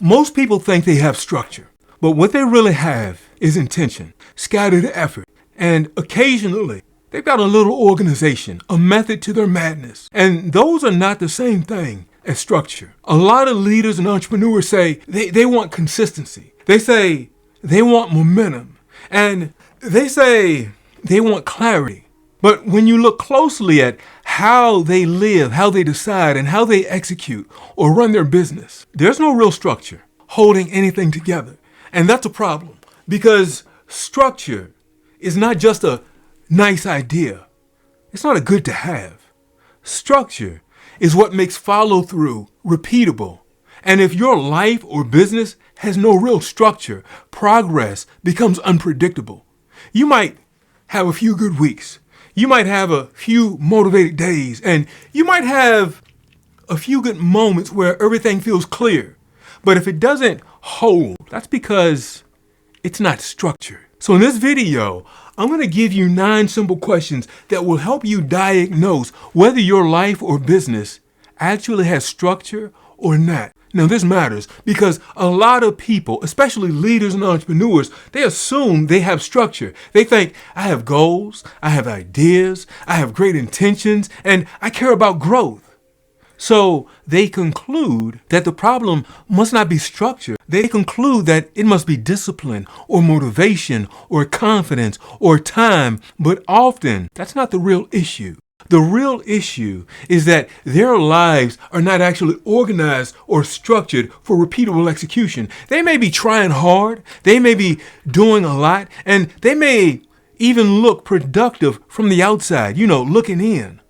Most people think they have structure, but what they really have is intention, scattered effort, and occasionally they've got a little organization, a method to their madness. And those are not the same thing as structure. A lot of leaders and entrepreneurs say they want consistency. They say they want momentum. And they say they want clarity. But when you look closely at how they live, how they decide, and how they execute or run their business, there's no real structure holding anything together. And that's a problem because structure is not just a nice idea. It's not a good to have. Structure is what makes follow through repeatable. And if your life or business has no real structure, progress becomes unpredictable. You might have a few good weeks. You might have a few motivated days, and you might have a few good moments where everything feels clear. But if it doesn't hold, that's because it's not structured. So in this video, I'm going to give you 9 simple questions that will help you diagnose whether your life or business actually has structure or not. Now this matters because a lot of people, especially leaders and entrepreneurs, they assume they have structure. They think, I have goals, I have ideas, I have great intentions, and I care about growth. So they conclude that the problem must not be structure. They conclude that it must be discipline or motivation or confidence or time, but often that's not the real issue. The real issue is that their lives are not actually organized or structured for repeatable execution. They may be trying hard, they may be doing a lot, and they may even look productive from the outside, looking in.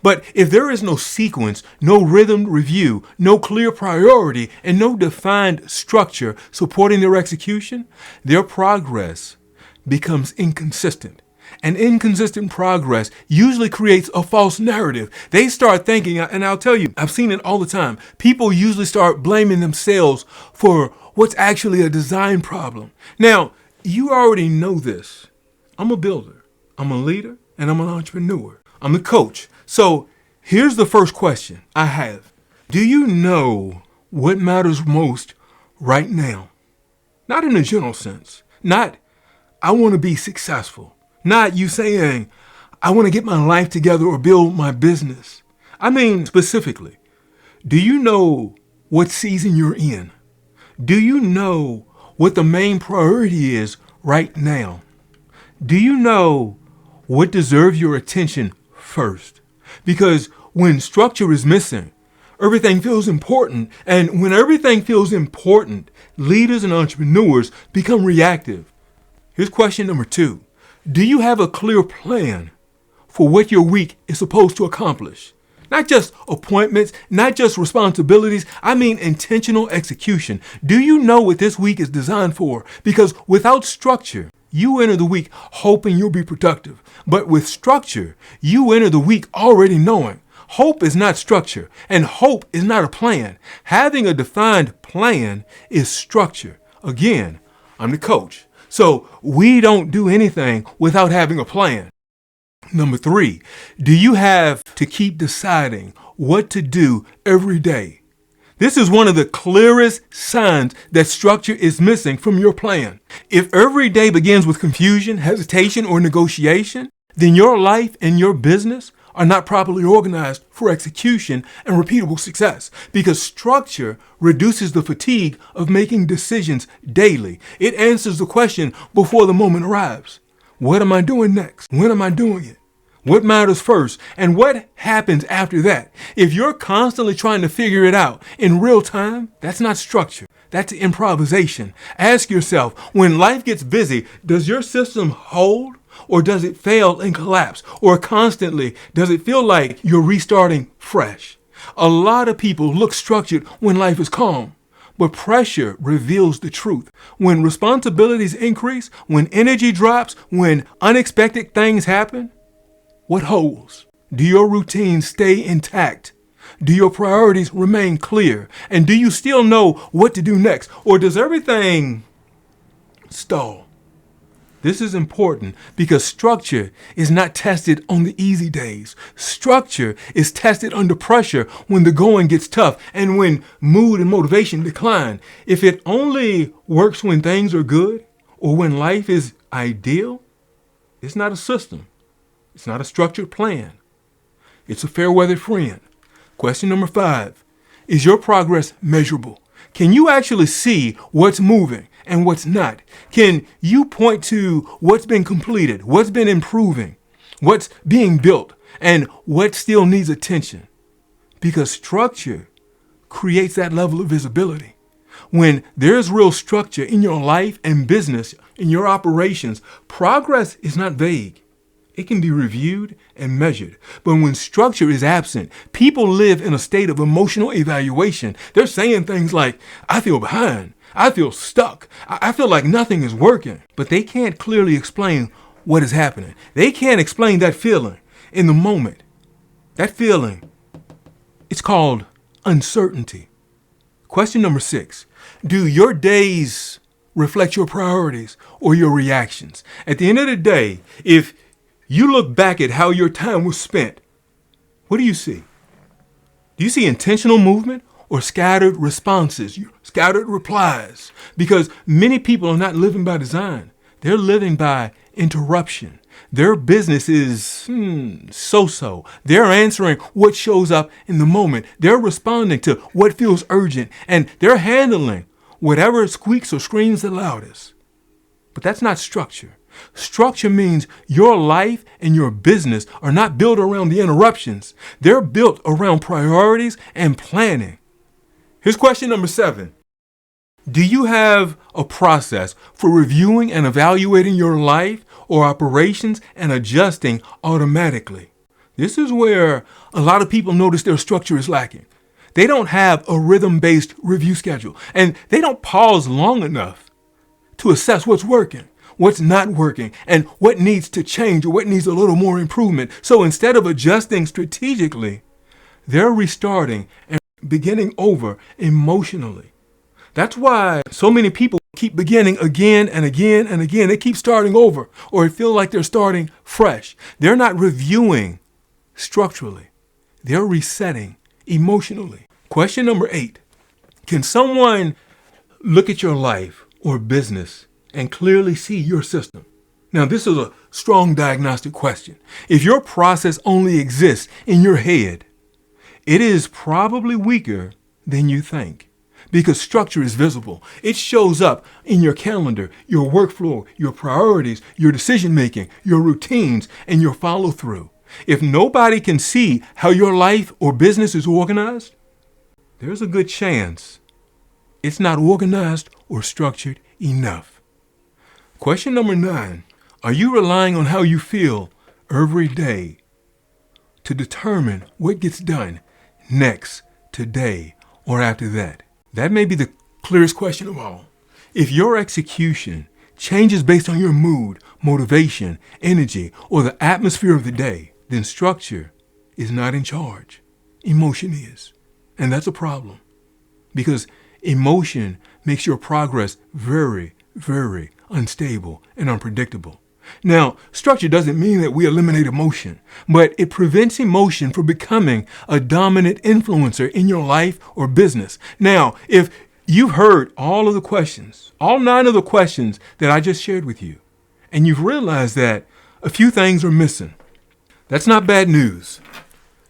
But if there is no sequence, no rhythm review, no clear priority, and no defined structure supporting their execution, their progress becomes inconsistent. And inconsistent progress usually creates a false narrative. They start thinking, and I'll tell you, I've seen it all the time. People usually start blaming themselves for what's actually a design problem. Now, you already know this. I'm a builder, I'm a leader, and I'm an entrepreneur. I'm a coach. So here's the first question I have. Do you know what matters most right now? Not in a general sense. Not, I want to be successful. Not you saying, I want to get my life together or build my business. I mean, specifically, do you know what season you're in? Do you know what the main priority is right now? Do you know what deserves your attention first? Because when structure is missing, everything feels important. And when everything feels important, leaders and entrepreneurs become reactive. Here's question number 2. Do you have a clear plan for what your week is supposed to accomplish? Not just appointments, not just responsibilities. I mean intentional execution. Do you know what this week is designed for? Because without structure, you enter the week hoping you'll be productive. But with structure, you enter the week already knowing. Hope is not structure, and hope is not a plan. Having a defined plan is structure. Again, I'm the coach. So we don't do anything without having a plan. Number 3, do you have to keep deciding what to do every day? This is one of the clearest signs that structure is missing from your plan. If every day begins with confusion, hesitation, or negotiation, then your life and your business are not properly organized for execution and repeatable success, because structure reduces the fatigue of making decisions daily. It answers the question before the moment arrives. What am I doing next? When am I doing it? What matters first? And what happens after that? If you're constantly trying to figure it out in real time, that's not structure. That's improvisation. Ask yourself, when life gets busy, does your system hold? Or does it fail and collapse? Or constantly, does it feel like you're restarting fresh? A lot of people look structured when life is calm, but pressure reveals the truth. When responsibilities increase, when energy drops, when unexpected things happen, what holds? Do your routines stay intact? Do your priorities remain clear? And do you still know what to do next? Or does everything stall? This is important because structure is not tested on the easy days. Structure is tested under pressure when the going gets tough and when mood and motivation decline. If it only works when things are good or when life is ideal, it's not a system. It's not a structured plan. It's a fair weather friend. Question number 5. Is your progress measurable? Can you actually see what's moving and what's not? Can you point to what's been completed, what's been improving, what's being built, and what still needs attention? Because structure creates that level of visibility. When there's real structure in your life and business, in your operations, progress is not vague. It can be reviewed and measured. But when structure is absent, people live in a state of emotional evaluation. They're saying things like, I feel behind. I feel stuck. I feel like nothing is working. But they can't clearly explain what is happening. They can't explain that feeling in the moment. That feeling, it's called uncertainty. Question number 6. Do your days reflect your priorities or your reactions? At the end of the day, if you look back at how your time was spent, what do you see? Do you see intentional movement or scattered responses, scattered replies? Because many people are not living by design. They're living by interruption. Their business is so-so. They're answering what shows up in the moment. They're responding to what feels urgent, and they're handling whatever squeaks or screams the loudest. But that's not structure. Structure means your life and your business are not built around the interruptions. They're built around priorities and planning. Here's question number 7. Do you have a process for reviewing and evaluating your life or operations and adjusting automatically? This is where a lot of people notice their structure is lacking. They don't have a rhythm-based review schedule, and they don't pause long enough to assess what's working, what's not working, and what needs to change or what needs a little more improvement. So instead of adjusting strategically, they're restarting and beginning over emotionally. That's why so many people keep beginning again and again and again. They keep starting over, or it feels like they're starting fresh. They're not reviewing structurally. They're resetting emotionally. Question number 8. Can someone look at your life or business and clearly see your system? Now, this is a strong diagnostic question. If your process only exists in your head, it is probably weaker than you think, because structure is visible. It shows up in your calendar, your workflow, your priorities, your decision-making, your routines, and your follow-through. If nobody can see how your life or business is organized, there's a good chance it's not organized or structured enough. Question number 9. Are you relying on how you feel every day to determine what gets done next, today, or after that? That may be the clearest question of all. If your execution changes based on your mood, motivation, energy, or the atmosphere of the day, then structure is not in charge. Emotion is. And that's a problem, because emotion makes your progress very, very unstable and unpredictable. Now, structure doesn't mean that we eliminate emotion, but it prevents emotion from becoming a dominant influencer in your life or business. Now, if you've heard all of the questions, all 9 of the questions that I just shared with you, and you've realized that a few things are missing, that's not bad news.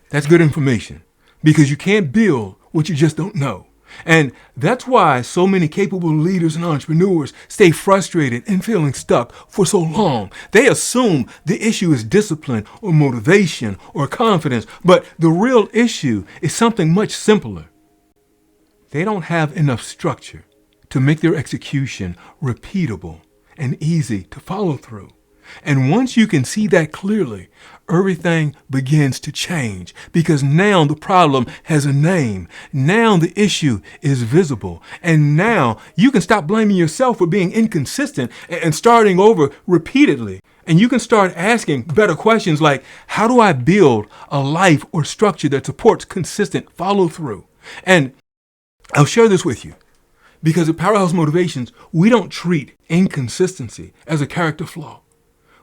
That's good information, because you can't build what you just don't know. And that's why so many capable leaders and entrepreneurs stay frustrated and feeling stuck for so long. They assume the issue is discipline or motivation or confidence, but the real issue is something much simpler. They don't have enough structure to make their execution repeatable and easy to follow through. And once you can see that clearly, everything begins to change, because now the problem has a name. Now the issue is visible. And now you can stop blaming yourself for being inconsistent and starting over repeatedly. And you can start asking better questions like, how do I build a life or structure that supports consistent follow through? And I'll share this with you. Because at Powerhouse Motivations, we don't treat inconsistency as a character flaw.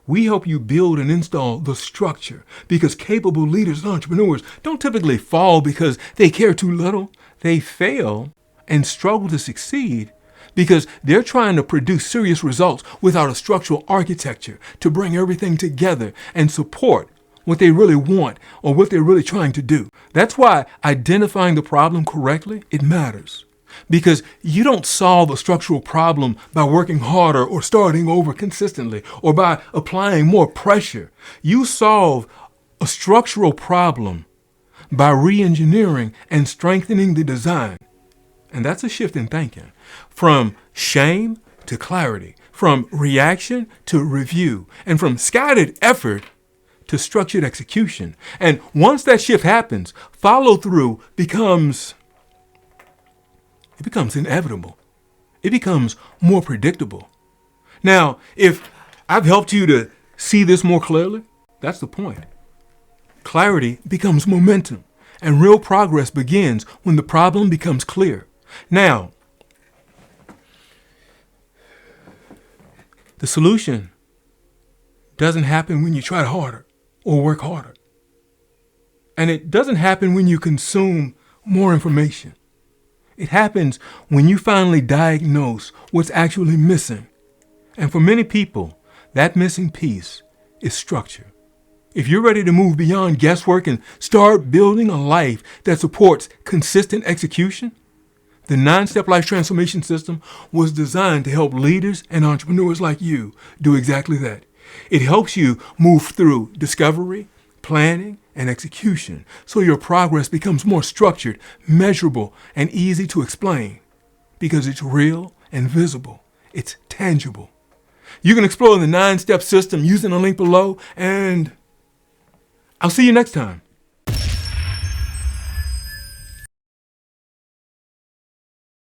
We help you build and install the structure because capable leaders and entrepreneurs don't typically fall because they care too little. They fail and struggle to succeed because they're trying to produce serious results without a structural architecture to bring everything together and support what they really want or what they're really trying to do. That's why identifying the problem correctly, it matters. Because you don't solve a structural problem by working harder or starting over consistently or by applying more pressure. You solve a structural problem by re-engineering and strengthening the design. And that's a shift in thinking. From shame to clarity, from reaction to review, and from scattered effort to structured execution. And once that shift happens, follow through becomes inevitable. It becomes more predictable. Now, if I've helped you to see this more clearly, that's the point. Clarity becomes momentum, and real progress begins when the problem becomes clear. Now, the solution doesn't happen when you try harder or work harder. And it doesn't happen when you consume more information. It happens when you finally diagnose what's actually missing. And for many people, that missing piece is structure. If you're ready to move beyond guesswork and start building a life that supports consistent execution, the 9-Step Life Transformation System was designed to help leaders and entrepreneurs like you do exactly that. It helps you move through discovery, planning, and execution so your progress becomes more structured, measurable, and easy to explain because it's real and visible. It's tangible. You can explore the 9-step system using the link below, and I'll see you next time.